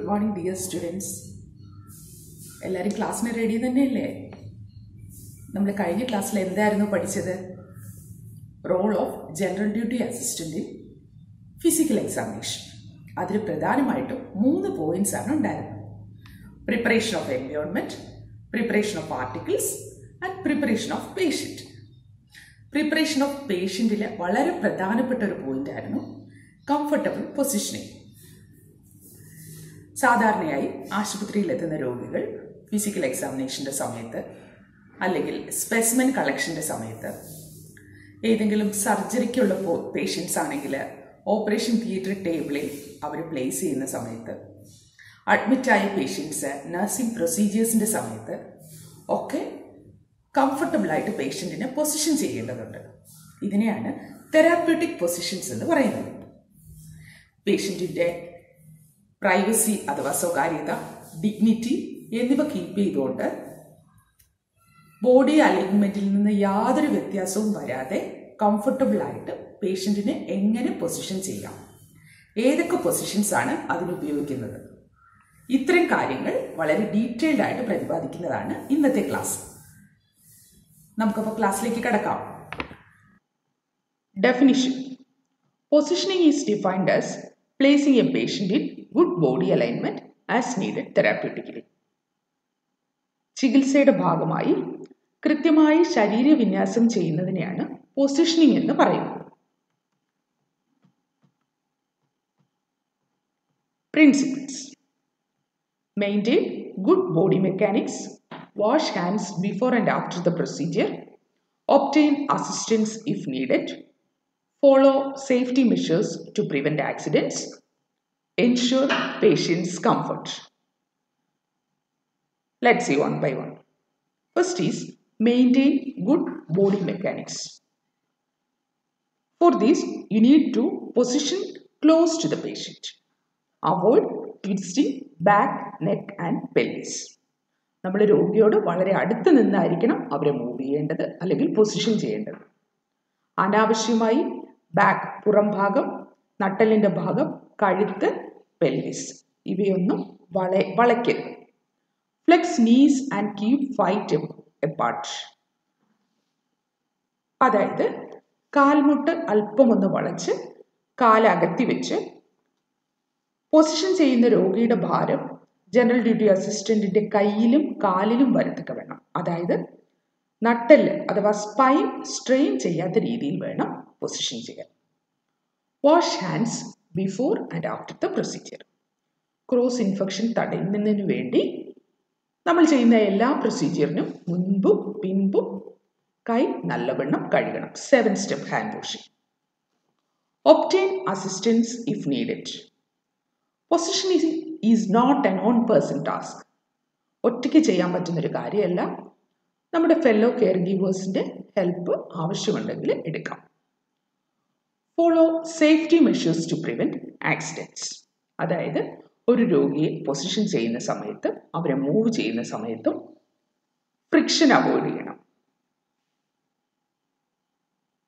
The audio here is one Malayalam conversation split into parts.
Good morning, dear students. എല്ലാവരും ക്ലാസ്സിന് റെഡി തന്നെയല്ലേ? നമ്മൾ കഴിഞ്ഞ ക്ലാസ്സിൽ എന്തായിരുന്നു പഠിച്ചത്? Role of general duty assistant in physical examination. അതിൽ പ്രധാനമായിട്ടും 3 പോയിന്റ്സ് ആണ് ഉണ്ടായിരുന്നത്. Preparation of environment, preparation of articles and preparation of patient. Preparation of പേഷ്യന്റിൽ വളരെ പ്രധാനപ്പെട്ട ഒരു പോയിന്റ് ആയിരുന്നു കംഫർട്ടബിൾ പൊസിഷനിങ്. സാധാരണയായി ആശുപത്രിയിലെത്തുന്ന രോഗികൾ ഫിസിക്കൽ എക്സാമിനേഷൻ്റെ സമയത്ത് അല്ലെങ്കിൽ സ്പെസിമെൻ കളക്ഷൻ്റെ സമയത്ത് ഏതെങ്കിലും സർജറിക്കുള്ള പേഷ്യൻസ് ആണെങ്കിൽ ഓപ്പറേഷൻ തിയേറ്റർ ടേബിളിൽ അവർ പ്ലേസ് ചെയ്യുന്ന സമയത്ത്, അഡ്മിറ്റായ പേഷ്യൻസ് നഴ്സിംഗ് പ്രൊസീജിയേഴ്സിൻ്റെ സമയത്ത് ഒക്കെ കംഫർട്ടബിളായിട്ട് പേഷ്യൻറ്റിനെ പൊസിഷൻ ചെയ്യേണ്ടതുണ്ട്. ഇതിനെയാണ് തെറാപ്യൂട്ടിക് പൊസിഷൻസ് എന്ന് പറയുന്നത്. പേഷ്യൻറ്റിൻ്റെ പ്രൈവസി അഥവാ സ്വകാര്യത, ഡിഗ്നിറ്റി എന്നിവ കീപ്പ് ചെയ്തുകൊണ്ട് ബോഡി അലൈൻമെന്റിൽ നിന്ന് യാതൊരു വ്യത്യാസവും വരാതെ കംഫർട്ടബിളായിട്ട് പേഷ്യൻറ്റിനെ എങ്ങനെ പൊസിഷൻ ചെയ്യാം, ഏതൊക്കെ പൊസിഷൻസ് ആണ് അതിനുപയോഗിക്കുന്നത്, ഇത്തരം കാര്യങ്ങൾ വളരെ ഡീറ്റെയിൽഡ് ആയിട്ട് പ്രതിപാദിക്കുന്നതാണ് ഇന്നത്തെ ക്ലാസ്. നമുക്കപ്പോൾ ക്ലാസ്സിലേക്ക് കടക്കാം. Definition. Positioning is defined as placing a patient in good body alignment as needed therapeutically. ചികിത്സയുടെ ഭാഗമായി കൃത്യമായി ശരീരവിന്യാസം ചെയ്യുന്നതിനെയാണ് പൊസിഷനിങ് എന്ന് പറയുന്നത്. Principles: maintain good body mechanics, wash hands before and after the procedure, obtain assistance if needed, follow safety measures to prevent accidents, ensure patient's comfort. Let's see one by one. First is maintain good body mechanics. For this, you need to position close to the patient. Avoid twisting back, neck and pelvis. നമ്മൾ രോഗിയോട് വളരെ അടുത്ത് നിന്നായിരിക്കണം അവരെ മൂവ് ചെയ്യേണ്ടത് അല്ലെങ്കിൽ പൊസിഷൻ ചെയ്യേണ്ടത്. അനാവശ്യമായി ബാക്ക്, പുറം ഭാഗം, നട്ടലിൻ്റെ ഭാഗം, കഴുത്ത്, പെൽവിസ് ഇവയൊന്നും വളയ്ക്കരുത്. Flex knees and keep feet apart. അതായത് കാൽമുട്ട് അല്പമൊന്ന് വളച്ച് കാലകത്തി വെച്ച് പൊസിഷൻ ചെയ്യുന്ന രോഗിയുടെ ഭാരം ജനറൽ ഡ്യൂട്ടി അസിസ്റ്റന്റിന്റെ കയ്യിലും കാലിലും വരത്തക്ക വേണം. അതായത് നട്ടെല്ല് അഥവാ സ്പൈൻ സ്ട്രെയിൻ ചെയ്യാത്ത രീതിയിൽ വേണം പൊസിഷൻ ചെയ്യാൻ. Wash hands before and after the procedure. Cross infection തടയുന്നതിന് വേണ്ടി നമ്മൾ ചെയ്യുന്ന എല്ലാ പ്രൊസീജിയറിനും മുൻപും പിൻപും കൈ നല്ലവണ്ണം കഴുകണം. 7 step hand washing. Obtain assistance if needed. Position is not an one person task. ഒറ്റയ്ക്ക് ചെയ്യാൻ പറ്റുന്നൊരു കാര്യമല്ല. നമ്മുടെ ഫെല്ലോ കെയർ ഗീവേഴ്സിൻ്റെ ഹെൽപ്പ് ആവശ്യമുണ്ടെങ്കിൽ എടുക്കാം. Follow safety measures to prevent accidents. അതായത് ഒരു രോഗിയെ പൊസിഷൻ ചെയ്യുന്ന സമയത്ത്, അവരെ മൂവ് ചെയ്യുന്ന സമയത്തും ഫ്രിക്ഷൻ അവോയ്ഡ് ചെയ്യണം.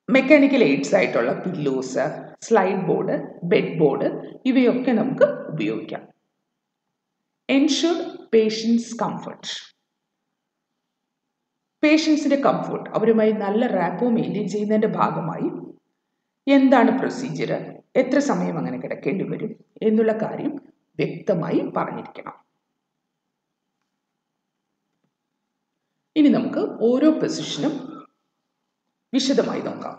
മെക്കാനിക്കൽ എയ്ഡ്സ് ആയിട്ടുള്ള pillows, slide board, bed board ഇവയൊക്കെ നമുക്ക് ഉപയോഗിക്കാം. Ensure patients comfort. പേഷ്യൻസിൻ്റെ കംഫർട്ട്, അവരുമായി നല്ല റാപ്പോ മെയിൻറ്റെയിൻ ചെയ്യുന്നതിൻ്റെ ഭാഗമായി എന്താണ് പ്രൊസീജിയർ, എത്ര സമയം അങ്ങനെ കിടക്കേണ്ടി വരും എന്നുള്ള കാര്യം വ്യക്തമായി പറഞ്ഞിരിക്കണം. ഇനി നമുക്ക് ഓരോ പൊസിഷനും വിശദമായി നോക്കാം.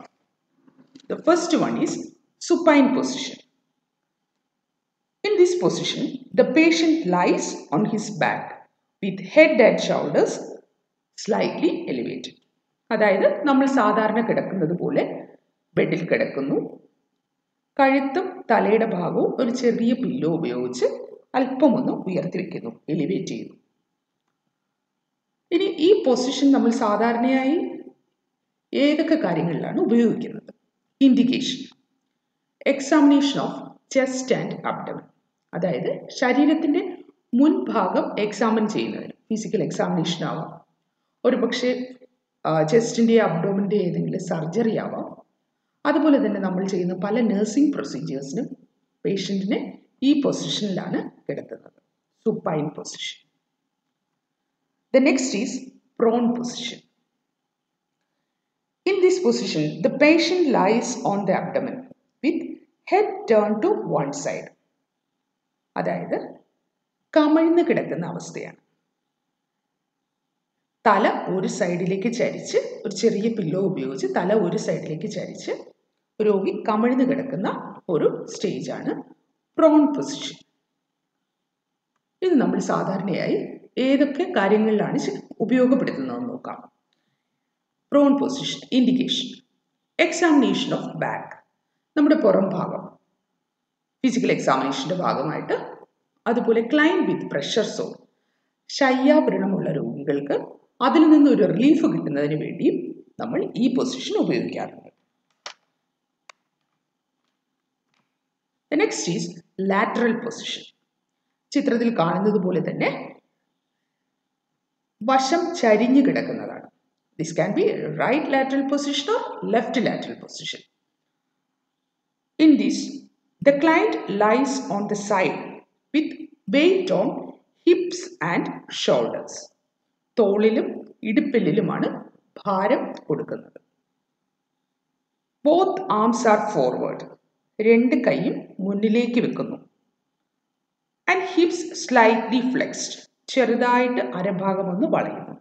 The first one is supine position. In this position, the patient lies on his back with head and shoulders slightly elevated. അതായത് നമ്മൾ സാധാരണ കിടക്കുന്നത് പോലെ ബെഡിൽ കിടക്കുന്നു. കഴുത്തും തലയുടെ ഭാഗവും ഒരു ചെറിയ പില്ലോ ഉപയോഗിച്ച് അല്പമൊന്ന് ഉയർത്തി വെക്കുന്നു, എലിവേറ്റ് ചെയ്യുന്നു. ഇനി ഈ പൊസിഷൻ നമ്മൾ സാധാരണയായി ഏതൊക്കെ കാര്യങ്ങളിലാണ് ഉപയോഗിക്കുന്നത്? Indication: examination of chest and abdomen. അതായത് ശരീരത്തിൻ്റെ മുൻഭാഗം എക്സാമിൻ ചെയ്യുന്നതിന് ഫിസിക്കൽ എക്സാമിനേഷൻ ആവാം, ഒരുപക്ഷെ ചെസ്റ്റിൻ്റെ അബ്ഡോമിൻ്റെ ഏതെങ്കിലും സർജറി ആവാം. അതുപോലെ തന്നെ നമ്മൾ ചെയ്യുന്ന പല നഴ്സിംഗ് പ്രൊസീജിയേഴ്സിനും പേഷ്യൻറ്റിനെ ഈ പൊസിഷനിലാണ് കിടത്തുന്നത്. supine position. The next is prone position. In this position, the patient lies on the abdomen with head turned to one side. അതായത് കമിഴ്ന്ന് കിടക്കുന്ന അവസ്ഥയാണ്. തല ഒരു സൈഡിലേക്ക് ചരിച്ച്, ഒരു ചെറിയ പില്ലോ ഉപയോഗിച്ച് തല ഒരു സൈഡിലേക്ക് ചരിച്ച് രോഗി കമിഴ്ന്ന് കിടക്കുന്ന ഒരു സ്റ്റേജാണ് പ്രോൺ പൊസിഷൻ. ഇത് നമ്മൾ സാധാരണയായി ഏതൊക്കെ കാര്യങ്ങളിലാണ് ഉപയോഗപ്പെടുത്തുന്നതെന്ന് നോക്കാം. Prawn position indication: examination of back, നമ്മുടെ പുറം ഭാഗം ഫിസിക്കൽ എക്സാമിനേഷൻ്റെ ഭാഗമായിട്ട്, അതുപോലെ ക്ലൈംബ് വിത്ത് പ്രഷർ സോൺ, ശയ്യാവരണമുള്ള രോഗികൾക്ക് അതിൽ നിന്നൊരു റിലീഫ് കിട്ടുന്നതിന് വേണ്ടിയും നമ്മൾ ഈ പൊസിഷൻ ഉപയോഗിക്കാറുണ്ട്. Next is lateral position. ചിത്രത്തിൽ കാണുന്നത് പോലെ തന്നെ വശം ചരിഞ്ഞു കിടക്കുന്നതാണ്. This can be right lateral position or left lateral position. In this, the client lies on the side with weight on hips and shoulders. തോളിലും ഇടുപ്പിലുമാണ് ഭാരം കൊടുക്കുന്നത്. Both arms are forward. രണ്ട് കൈയും മുന്നിലേക്ക് വെക്കുന്നു. And hips slightly flexed. ചെറുതായിട്ട് അരഭാഗം ഒന്ന് വളയുന്നു.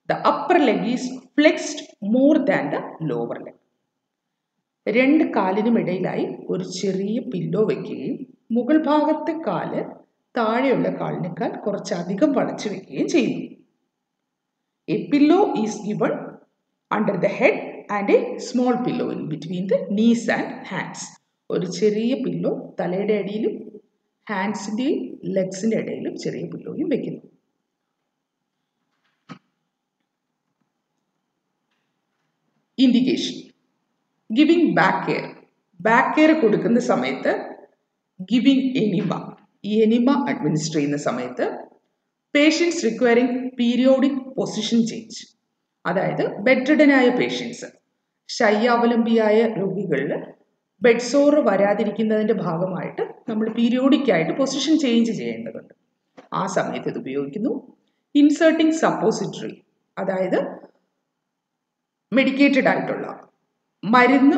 The upper leg is flexed more than the lower leg. രണ്ട് കാലിനും ഇടയിലായി ഒരു ചെറിയ പില്ലോ വയ്ക്കുകയും മുകൾ ഭാഗത്തെ കാല് താഴെയുള്ള കാലിനേക്കാൾ കുറച്ചധികം വളച്ചു വയ്ക്കുകയും ചെയ്യുന്നു. A pillow is given under the head and a small pillow in between the knees and hands. ഒരു ചെറിയ പില്ലോ തലയുടെ അടിയിലും ഹാൻഡ്സിൻ്റെയും ലെഗ്സിൻ്റെ ഇടയിലും ചെറിയ പില്ലോയും വയ്ക്കുന്നു. Indication: giving back care. Back care കൊടുക്കുന്ന സമയത്ത് ഗിവിംഗ് എനിമ, ഈ എനിമ അഡ്മിനിസ്റ്റർ ചെയ്യുന്ന സമയത്ത് patients requiring periodic position change, അതായത് ബെഡ്രിഡനായ പേഷ്യൻസ്, ശയ്യാവലംബിയായ രോഗികളിൽ ബെഡ് സോർ വരാതിരിക്കുന്നതിൻ്റെ ഭാഗമായിട്ട് നമ്മൾ പീരിയോഡിക്കായിട്ട് പൊസിഷൻ ചേഞ്ച് ചെയ്യേണ്ടതുണ്ട്. ആ സമയത്ത് ഇത് ഉപയോഗിക്കുന്നു. ഇൻസേർട്ടിംഗ് സപ്പോസിറ്ററി, അതായത് മെഡിക്കേറ്റഡ് ആയിട്ടുള്ള മരുന്ന്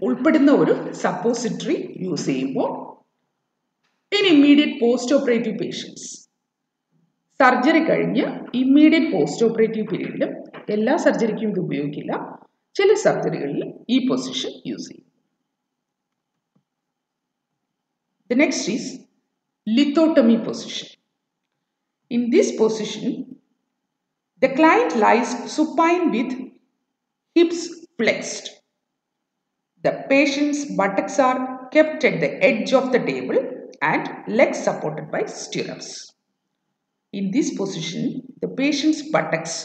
ഉൾപ്പെടുന്ന ഒരു സപ്പോസിറ്ററി യൂസ് ചെയ്യുമ്പോൾ. In immediate post operative patients, surgery കഴിഞ്ഞ് ഇമ്മീഡിയറ്റ് പോസ്റ്റ് ഓപ്പറേറ്റീവ് പീരീഡിലും, എല്ലാ സർജറിക്കും ഇത് ഉപയോഗിക്കില്ല, ചില സർജറികളിൽ ഈ പൊസിഷൻ യൂസ് ചെയ്യും. The next is lithotomy position. In this position, the client lies supine with hips flexed. The patient's buttocks are kept at the edge of the table and legs supported by stirrups. In this position, the patient's buttocks,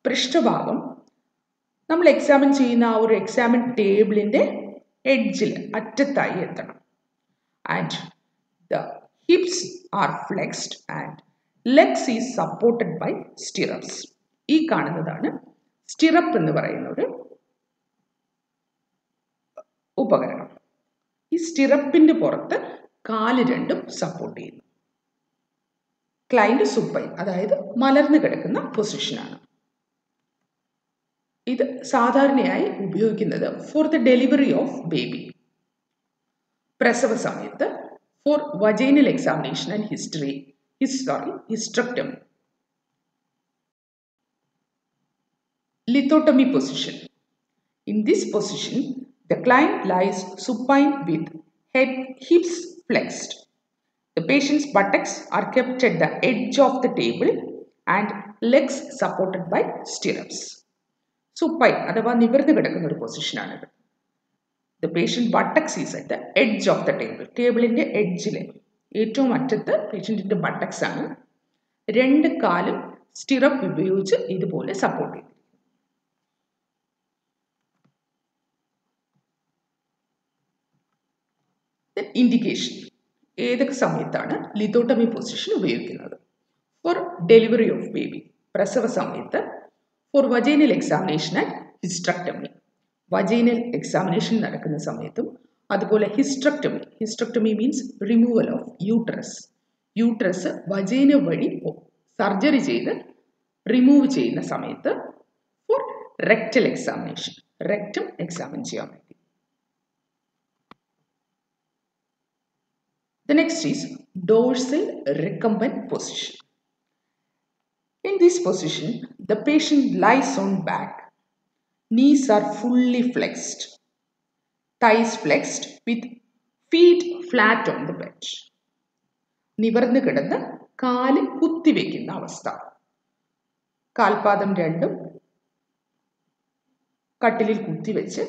പൃഷ്ഠഭാഗം, നമ്മൾ എക്സാമിൻ ചെയ്യുന്ന ആ ഒരു എക്സാമിൻ ടേബിളിൻ്റെ എഡ്ജിൽ അറ്റത്തായി എത്തണം. And the hips are flexed and legs is supported by stirrups. ഈ കാണുന്നതാണ് സ്റ്റിറപ്പ് എന്ന് പറയുന്ന ഒരു ഉപകരണം. ഈ സ്റ്റിറപ്പിൻ്റെ പുറത്ത് കാല് രണ്ടും സപ്പോർട്ട് ചെയ്യുന്നു. ക്ലൈന്റ് സുപ്പൈൻ, അതായത് മലർന്നു കിടക്കുന്ന പൊസിഷനാണ്. ഇത് സാധാരണയായി ഉപയോഗിക്കുന്നത് for the delivery of baby, പ്രസവ സമയത്ത്, for vaginal examination and hysterectomy. Lithotomy position. In this position, the client lies supine with hips flexed. The patient's buttocks are kept at the edge of the table and legs supported by stirrups. Supine അഥവാ നിവർന്നു കിടക്കുന്ന ഒരു പൊസിഷനാണിത്. The patient buttocks is at the edge of the table. ടേബിളിൻ്റെ എഡ്ജിൽ ഏറ്റവും അറ്റത്ത് പേഷ്യൻറ്റിൻ്റെ ബട്ടക്സ് ആണ്. രണ്ട് കാലും സ്റ്റിറപ്പ് ഉപയോഗിച്ച് ഇതുപോലെ സപ്പോർട്ട് ചെയ്തു. ഇൻഡിക്കേഷൻ: ഏതൊക്കെ സമയത്താണ് ലിത്തോട്ടമി പൊസിഷൻ ഉപയോഗിക്കുന്നത്? ഫോർ ഡെലിവറി ഓഫ് ബേബി, പ്രസവ സമയത്ത്, for vaginal examination and hysterectomy, vaginal examination നടക്കുന്ന സമയത്തും, അതുപോലെ hysterectomy means removal of uterus, uterus vagina വഴി സർജറി ചെയ്ത് റിമൂവ് ചെയ്യുന്ന സമയത്ത് for rectal examination, rectum examine ചെയ്യാൻ വേണ്ടി. The next is dorsal recumbent position. In this position, the patient lies on back. Knees are fully flexed. Thighs flexed with feet flat on the bed. നിവർന്ന് കിടന്ന് കാല് കുത്തിവെക്കുന്ന അവസ്ഥ. കാൽപാദം രണ്ടും കട്ടിലിൽ കുത്തിവെച്ച്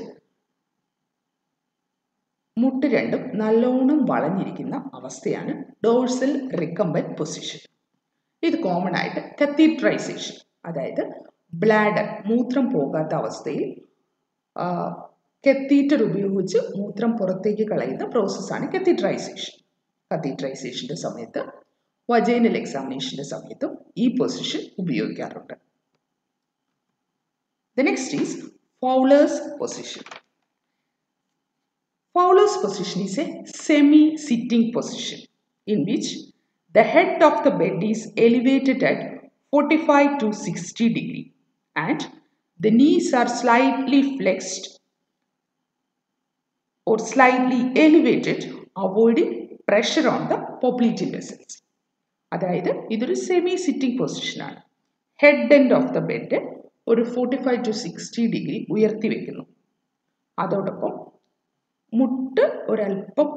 മുട്ട് രണ്ടും നല്ലോണം വളഞ്ഞിരിക്കുന്ന അവസ്ഥയാണ് ഡോഴ്സൽ റിക്കംബന്റ് പൊസിഷൻ. ഇത് കോമൺ ആയിട്ട് കത്തീട്രൈസേഷൻ, അതായത് ബ്ലാഡർ മൂത്രം പോകാത്ത അവസ്ഥയിൽ കത്തീറ്റർ ഉപയോഗിച്ച് മൂത്രം പുറത്തേക്ക് കളയുന്ന പ്രോസസ്സാണ് കത്തീട്രൈസേഷൻ. കത്തീട്രൈസേഷൻ്റെ സമയത്ത് വജൈനൽ എക്സാമിനേഷൻ്റെ സമയത്തും ഈ പൊസിഷൻ ഉപയോഗിക്കാറുണ്ട്. The next is Fowler's position. Fowler's position is a semi-sitting position in which the head of the bed is elevated at 45 to 60 degree and the knees are slightly flexed or slightly elevated, avoiding pressure on the popliteal vessels. അതായത് ഇതൊരു സെമി സിറ്റിംഗ് പൊസിഷനാണ്. Head end of the bed ഒരു 45 to 60 ഡിഗ്രി ഉയർത്തി വെക്കുന്നു. അതോടൊപ്പം മുട്ട് ഒരല്പം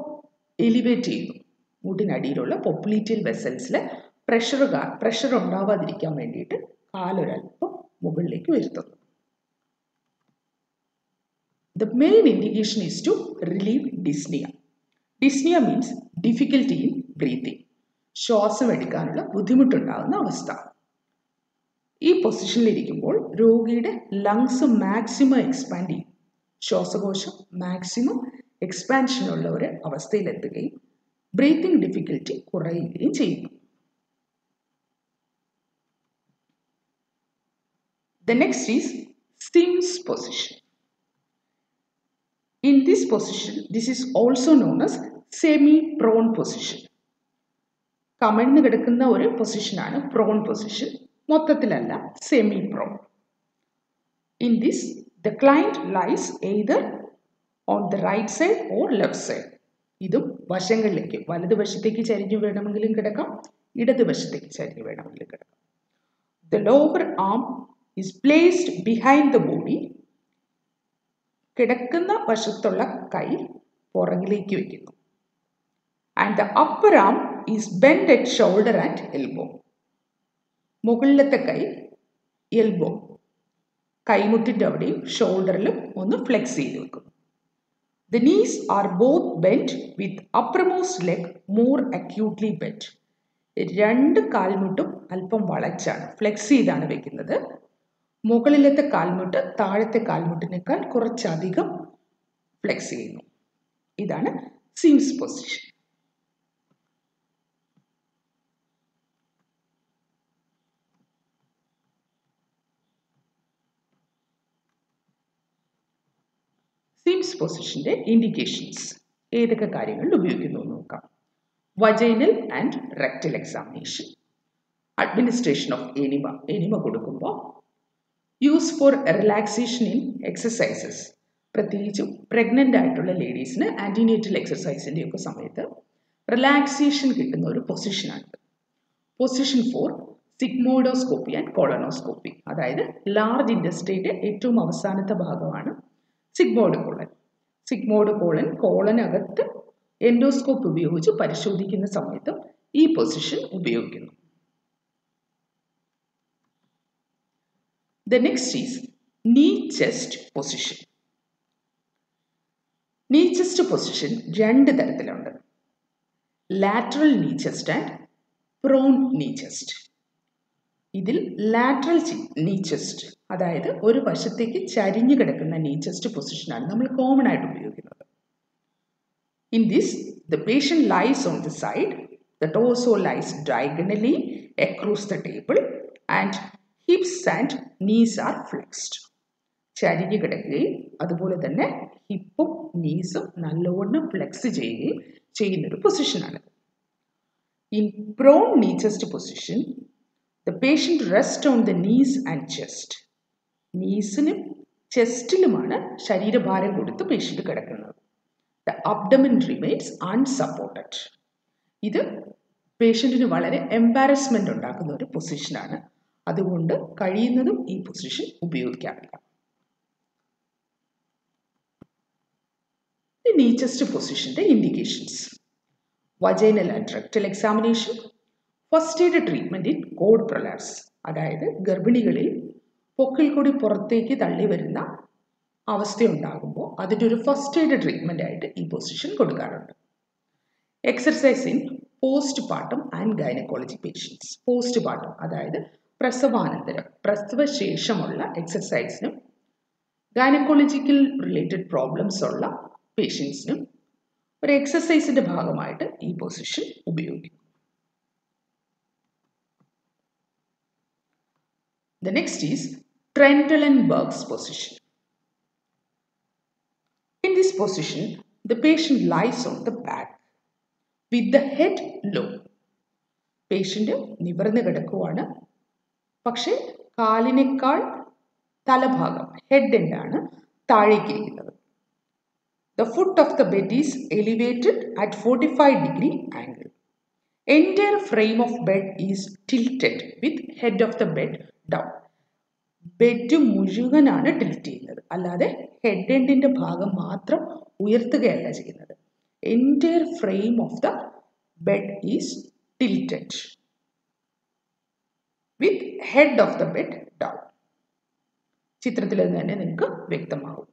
എലിവേറ്റ് ചെയ്യുന്നു. മുട്ടിനടിയിലുള്ള പോപ്ലീറ്റിയൽ വെസൽസിൽ പ്രഷർ ഉണ്ടാവാതിരിക്കാൻ വേണ്ടിയിട്ട് കാലൊരല്പം മുകളിലേക്ക് ഉയർത്തുന്നു. The main indication is to relieve dyspnea. Dyspnea means difficulty in breathing. ശ്വാസം എടുക്കാനുള്ള ബുദ്ധിമുട്ടുണ്ടാകുന്ന അവസ്ഥ. ഈ പൊസിഷനിലിരിക്കുമ്പോൾ രോഗിയുടെ ലങ്സ് മാക്സിമം എക്സ്പാൻഡ് ചെയ്യും. ശ്വാസകോശം മാക്സിമം എക്സ്പാൻഷനുള്ള ഒരു അവസ്ഥയിലെത്തുകയും ബ്രീത്തിങ് ഡിഫിക്കൽറ്റി കുറയുകയും ചെയ്യുന്നു. The next is Sims position. In this position, this is also known as semi-prone position. കമിഴ്ന്ന് കിടക്കുന്ന ഒരു പൊസിഷനാണ് പ്രോൺ പൊസിഷൻ, മൊത്തത്തിലല്ല semi prone. In this, the client lies either on the right side or left side. ഇതും വശങ്ങളിലേക്ക്, വലതുവശത്തേക്ക് ചരിഞ്ഞു വേണമെങ്കിലും കിടക്കാം, ഇടതുവശത്തേക്ക് ചരിഞ്ഞു വേണമെങ്കിലും കിടക്കാം. The lower arm is placed behind the body. കിടക്കുന്ന വശത്തുള്ള കൈ പുറകിലേക്ക് വയ്ക്കുന്നു. And the upper arm is bent at shoulder and elbow. മുകളിലത്തെ കൈ എൽബോ, കൈമുട്ടിൻ്റെ അവിടെയും ഷോൾഡറിലും ഒന്ന് ഫ്ലെക്സ് ചെയ്ത് വെക്കുന്നു. The knees are both bent with uppermost leg more acutely bent. രണ്ട് കാൽമുട്ടും അല്പം വളച്ചാണ്, ഫ്ലെക്സ് ചെയ്താണ് വെക്കുന്നത്. മുകളിലത്തെ കാൽമുട്ട് താഴത്തെ കാൽമുട്ടിനേക്കാൾ കുറച്ചധികം ഫ്ലെക്സ് ചെയ്യുന്നു. ഇതാണ് സിംസ് പൊസിഷൻ. സിംസ് പൊസിഷൻ്റെ ഇൻഡിക്കേഷൻസ് ഏതൊക്കെ കാര്യങ്ങളിൽ ഉപയോഗിക്കുന്നു എന്ന് നോക്കാം. Vaginal and rectal examination, administration of enema കൊടുക്കുമ്പോൾ, use for relaxation in exercises, പ്രത്യേകിച്ചും പ്രഗ്നൻ്റ് ആയിട്ടുള്ള ലേഡീസിന് ആൻറ്റിനേറ്റൽ എക്സസൈസിൻ്റെ ഒക്കെ സമയത്ത് റിലാക്സേഷൻ കിട്ടുന്ന ഒരു പൊസിഷനാണ്. Position for sigmoidoscopy and colonoscopy, അതായത് ലാർജ് ഇൻഡസ്ട്രിയുടെ ഏറ്റവും അവസാനത്തെ ഭാഗമാണ് സിഗ്മോയിഡ് കോളൻ. സിഗ്മോയിഡ് കോളൻ, കോളനകത്ത് എൻഡോസ്കോപ്പ് ഉപയോഗിച്ച് പരിശോധിക്കുന്ന സമയത്തും ഈ പൊസിഷൻ ഉപയോഗിക്കുന്നു. The next is knee chest position. knee chest position രണ്ട് തരത്തിലുണ്ട്. lateral knee chest and prone knee chest. ഇതിൽ ലാറ്ററൽ നീ ചെസ്റ്റ്, അതായത് ഒരു വശത്തേക്ക് ചരിഞ്ഞു കിടക്കുന്ന നീ ചെസ്റ്റ് പൊസിഷനാണ് നമ്മൾ കോമൺ ആയിട്ട് ഉപയോഗിക്കുന്നത്. In this the patient lies on the side, the torso lies diagonally across the table and hips and knees are flexed. ചരിഞ്ഞു കിടക്കുകയും അതുപോലെ തന്നെ ഹിപ്പും നീസും നല്ലവണ്ണം ഫ്ലെക്സ് ചെയ്യുകയും ചെയ്യുന്നൊരു പൊസിഷനാണ്. In prone knee chest position, the patient rests on the knees and chest. നീസിനും ചെസ്റ്റിലുമാണ് ശരീരഭാരം കൊടുത്ത് പേഷ്യൻ്റ് കിടക്കുന്നത്. The abdomen remains unsupported. ഇത് പേഷ്യൻറ്റിന് വളരെ എംബാരസ്മെൻ്റ് ഉണ്ടാക്കുന്ന ഒരു പൊസിഷനാണ്. അതുകൊണ്ട് കഴിയുന്നതും ഈ പൊസിഷൻ ഉപയോഗിക്കാറില്ല. knee chest പൊസിഷൻ്റെ indications: vaginal and rectal examination, first aid treatment in cord prolapse, അതായത് ഗർഭിണികളിൽ പൊക്കിൾ കൂടി പുറത്തേക്ക് തള്ളി വരുന്ന അവസ്ഥയുണ്ടാകുമ്പോൾ അതിൻ്റെ ഒരു ഫസ്റ്റ് എയ്ഡ് ട്രീറ്റ്മെൻ്റ് ആയിട്ട് ഈ പൊസിഷൻ കൊടുക്കാറുണ്ട്. Exercise in post partum and gynaecology patients. Post partum അതായത് പ്രസവാനന്തരം, പ്രസവശേഷമുള്ള എക്സർസൈസിനും ഗൈനക്കോളജിക്കൽ റിലേറ്റഡ് പ്രോബ്ലംസ് ഉള്ള പേഷ്യൻസിനും ഒരു എക്സർസൈസിൻ്റെ ഭാഗമായിട്ട് ഈ പൊസിഷൻ ഉപയോഗിക്കും. The next is Trendelenburg's position. In this position, the patient lies on the back with the head low. Patient നിവർന്ന് കിടക്കുവാണ്, പക്ഷേ കാലിനേക്കാൾ തലഭാഗം head എൻഡാണ് താഴേക്കിരിക്കുന്നത്. The foot of the bed is elevated at 45-degree angle. Entire frame of bed is tilted with head of the bed down. Bed മുഴുവനാണ് ടിൽറ്റ് ചെയ്യുന്നത്, അല്ലാതെ ഹെഡ് എൻഡിൻ്റെ ഭാഗം മാത്രം ഉയർത്തുകയല്ല ചെയ്യുന്നത്. Entire frame of the bed is tilted with head of the bed down. ചിത്രത്തിൽ തന്നെ നിങ്ങൾക്ക് വ്യക്തമാകും.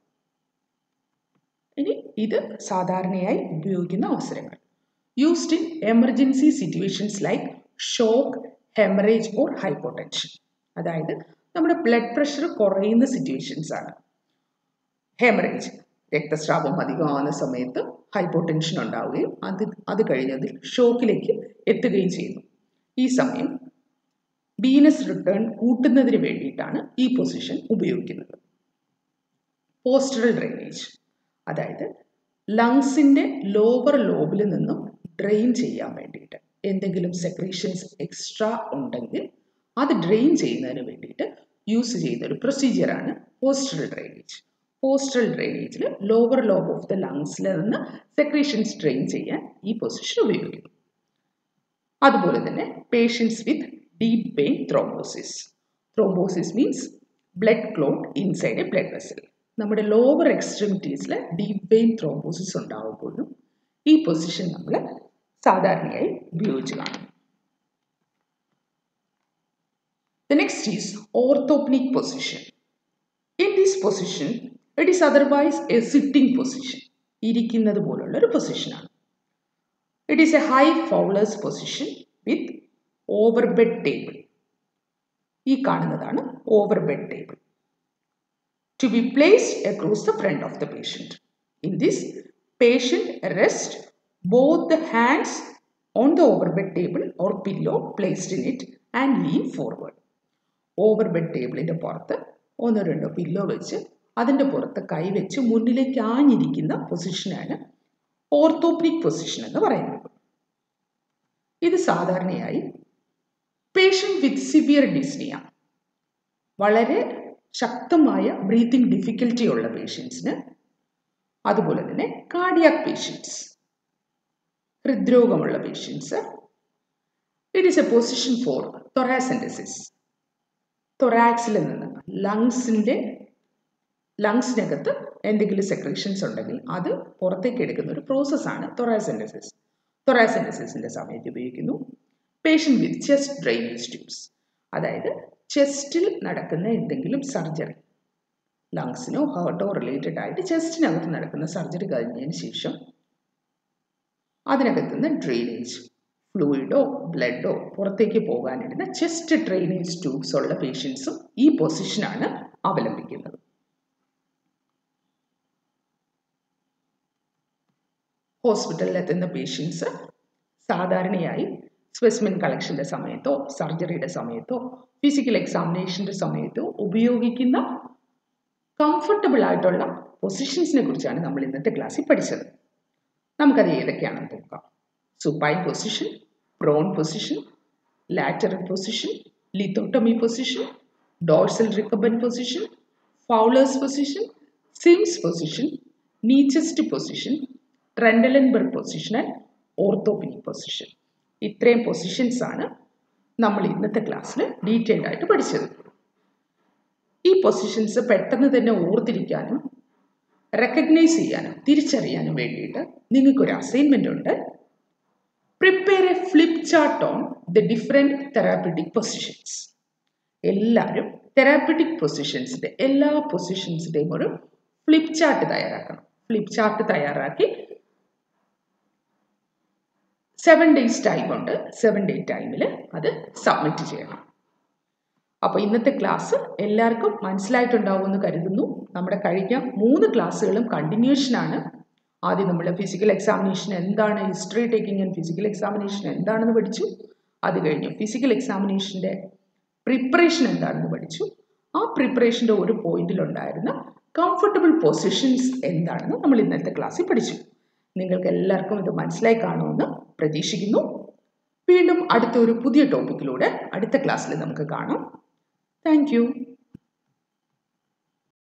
ഇനി ഇത് സാധാരണയായി ഉപയോഗിക്കുന്ന അവസരങ്ങൾ: used in emergency situations like shock, haemorrhage or hypotension. അതായത് നമ്മുടെ ബ്ലഡ് പ്രഷർ കുറയുന്ന സിറ്റുവേഷൻസ് ആണ്. ഹെമറേജ്, രക്തസ്രാവം അധികമാകുന്ന സമയത്ത് ഹൈപ്പോടെൻഷൻ ഉണ്ടാവുകയും അത് കഴിഞ്ഞതിൽ ഷോക്കിലേക്ക് എത്തുകയും ചെയ്യുന്നു. ഈ സമയം വീനസ് റിട്ടേൺ കൂട്ടുന്നതിന് വേണ്ടിയിട്ടാണ് ഈ പൊസിഷൻ ഉപയോഗിക്കുന്നത്. പോസ്റ്ററൽ ഡ്രെയിനേജ്, അതായത് ലങ്സിൻ്റെ ലോവർ ലോബിൽ നിന്നും ഡ്രെയിൻ ചെയ്യാൻ വേണ്ടിയിട്ട് എന്തെങ്കിലും സെക്രീഷൻസ് എക്സ്ട്രാ ഉണ്ടെങ്കിൽ അത് ഡ്രെയിൻ ചെയ്യുന്നതിന് വേണ്ടിയിട്ട് യൂസ് ചെയ്യുന്ന ഒരു പ്രൊസീജിയറാണ് പോസ്റ്ററൽ ഡ്രെയിനേജ്. പോസ്റ്ററൽ ഡ്രെയിനേജിൽ ലോവർ ലോബ് ഓഫ് ദ ലങ്സിൽ നിന്ന് സെക്രീഷൻസ് ഡ്രെയിൻ ചെയ്യാൻ ഈ പൊസിഷൻ ഉപയോഗിക്കുന്നു. അതുപോലെ തന്നെ patients with deep vein thrombosis. Thrombosis means blood clot inside a blood vessel. നമ്മുടെ ലോവർ എക്സ്ട്രിമിറ്റീസിൽ ഡീപ്പ് വെയിൻ ത്രോംബോസിസ് ഉണ്ടാകുമ്പോഴും ഈ പൊസിഷൻ നമ്മൾ സാധാരണയായി ഉപയോഗിച്ച് കാണും. The next is orthopnic position. In this position, it is otherwise a sitting position. ഇരിക്കുന്നത് പോലുള്ള ഒരു പൊസിഷനാണ്. It is a high Fowler's position with overbed table. ഈ കാണുന്നതാണ് overbed table. To be placed across the front of the patient. In this, patient rests both the hands on the overbed table or pillow placed in it and lean forward. ഓവർബെഡ് ടേബിളിൻ്റെ പുറത്ത് ഒന്നോ രണ്ടോ പില്ലോ വെച്ച് അതിൻ്റെ പുറത്ത് കൈവച്ച് മുന്നിലേക്ക് ആഞ്ഞിരിക്കുന്ന പൊസിഷനാണ് ഓർത്തോപ്നിക് പൊസിഷൻ എന്ന് പറയുന്നത്. ഇത് സാധാരണയായി പേഷ്യൻ്റ് വിത്ത് സിവിയർ ഡിസ്നിയ, വളരെ ശക്തമായ ബ്രീത്തിങ് ഡിഫിക്കൽറ്റി ഉള്ള പേഷ്യൻസിന്, അതുപോലെ തന്നെ കാർഡിയാക് പേഷ്യൻസ്, ഹൃദ്രോഗമുള്ള patients. It is a position for thoracentesis. തൊറാക്സിൽ നിന്ന് ലങ്സിനകത്ത് എന്തെങ്കിലും സെക്രീഷൻസ് ഉണ്ടെങ്കിൽ അത് പുറത്തേക്ക് എടുക്കുന്ന ഒരു പ്രോസസ്സാണ് തൊറാസെൻറ്റസിസ്. തൊറാസെൻറ്റസിസിൻ്റെ സമയത്ത് ഉപയോഗിക്കുന്നു. പേഷ്യൻ്റ് വിത്ത് ചെസ്റ്റ് ഡ്രെയിനേജ് ട്യൂബ്സ്, അതായത് ചെസ്റ്റിൽ നടക്കുന്ന എന്തെങ്കിലും സർജറി, ലങ്സിനോ ഹാർട്ടോ റിലേറ്റഡ് ആയിട്ട് ചെസ്റ്റിനകത്ത് നടക്കുന്ന സർജറി കഴിഞ്ഞതിന് ശേഷം അതിനകത്തുനിന്ന് ഡ്രെയിനേജ്, ഫ്ലൂയിഡോ ബ്ലഡോ പുറത്തേക്ക് പോകാനിരുന്ന ചെസ്റ്റ് ഡ്രെയിനേജ് ട്യൂബ്സ് ഉള്ള പേഷ്യൻസും ഈ പൊസിഷനാണ് അവലംബിക്കുന്നത്. ഹോസ്പിറ്റലിൽ എത്തുന്ന പേഷ്യൻസ് സാധാരണയായി സ്പെസിമെൻ കളക്ഷൻ്റെ സമയത്തോ സർജറിയുടെ സമയത്തോ ഫിസിക്കൽ എക്സാമിനേഷൻ്റെ സമയത്തോ ഉപയോഗിക്കുന്ന കംഫർട്ടബിൾ ആയിട്ടുള്ള പൊസിഷൻസിനെ കുറിച്ചാണ് നമ്മൾ ഇന്നത്തെ ക്ലാസ്സിൽ പഠിച്ചത്. നമുക്കത് ഏതൊക്കെയാണെന്ന് നോക്കാം. Supine position, prone position, lateral position, lithotomy position, dorsal recumbent position, Fowler's position, Sims position, knee chest position, Trendelenburg position and orthopedic position. ഇത്രയും പൊസിഷൻസ് ആണ് നമ്മൾ ഇന്നത്തെ ക്ലാസ്സിൽ ഡീറ്റെയിൽഡ് ആയിട്ട് പഠിച്ചത്. ഈ പൊസിഷൻസ് പെട്ടെന്ന് തന്നെ ഓർത്തിരിക്കാനും റെക്കഗ്നൈസ് ചെയ്യാനും തിരിച്ചറിയാനും വേണ്ടിയിട്ട് നിങ്ങൾക്കൊരു അസൈൻമെൻ്റ് ഉണ്ട്. Prepare A flip chart on the different therapeutic positions. എല്ലാവരും തെറാപ്യൂട്ടിക് പൊസിഷൻസിൻ്റെ എല്ലാ പൊസിഷൻസിൻ്റെയും ഒരു ഫ്ലിപ്പ് ചാർട്ട് തയ്യാറാക്കണം. ഫ്ലിപ്പ് ചാർട്ട് തയ്യാറാക്കി 7 days ടൈം ഉണ്ട്. 7 day ടൈമിൽ അത് സബ്മിറ്റ് ചെയ്യണം. അപ്പോൾ ഇന്നത്തെ ക്ലാസ് എല്ലാവർക്കും മനസ്സിലായിട്ടുണ്ടാവുമെന്ന് കരുതുന്നു. നമ്മുടെ കഴിഞ്ഞ 3 ക്ലാസ്സുകളും കണ്ടിന്യൂഷനാണ്. ആദ്യം നമ്മൾ ഫിസിക്കൽ എക്സാമിനേഷൻ എന്താണ്, history taking and physical examination എന്താണെന്ന് പഠിച്ചു. അത് കഴിഞ്ഞു ഫിസിക്കൽ എക്സാമിനേഷൻ്റെ പ്രിപ്പറേഷൻ എന്താണെന്ന് പഠിച്ചു. ആ പ്രിപ്പറേഷൻ്റെ ഒരു പോയിന്റിലുണ്ടായിരുന്ന കംഫർട്ടബിൾ പൊസിഷൻസ് എന്താണെന്ന് നമ്മൾ ഇന്നത്തെ ക്ലാസ്സിൽ പഠിച്ചു. നിങ്ങൾക്ക് എല്ലാവർക്കും ഇത് മനസ്സിലായി കാണുമെന്ന് പ്രതീക്ഷിക്കുന്നു. വീണ്ടും അടുത്ത ഒരു പുതിയ ടോപ്പിക്കിലൂടെ അടുത്ത ക്ലാസ്സിൽ നമുക്ക് കാണാം. Thank you.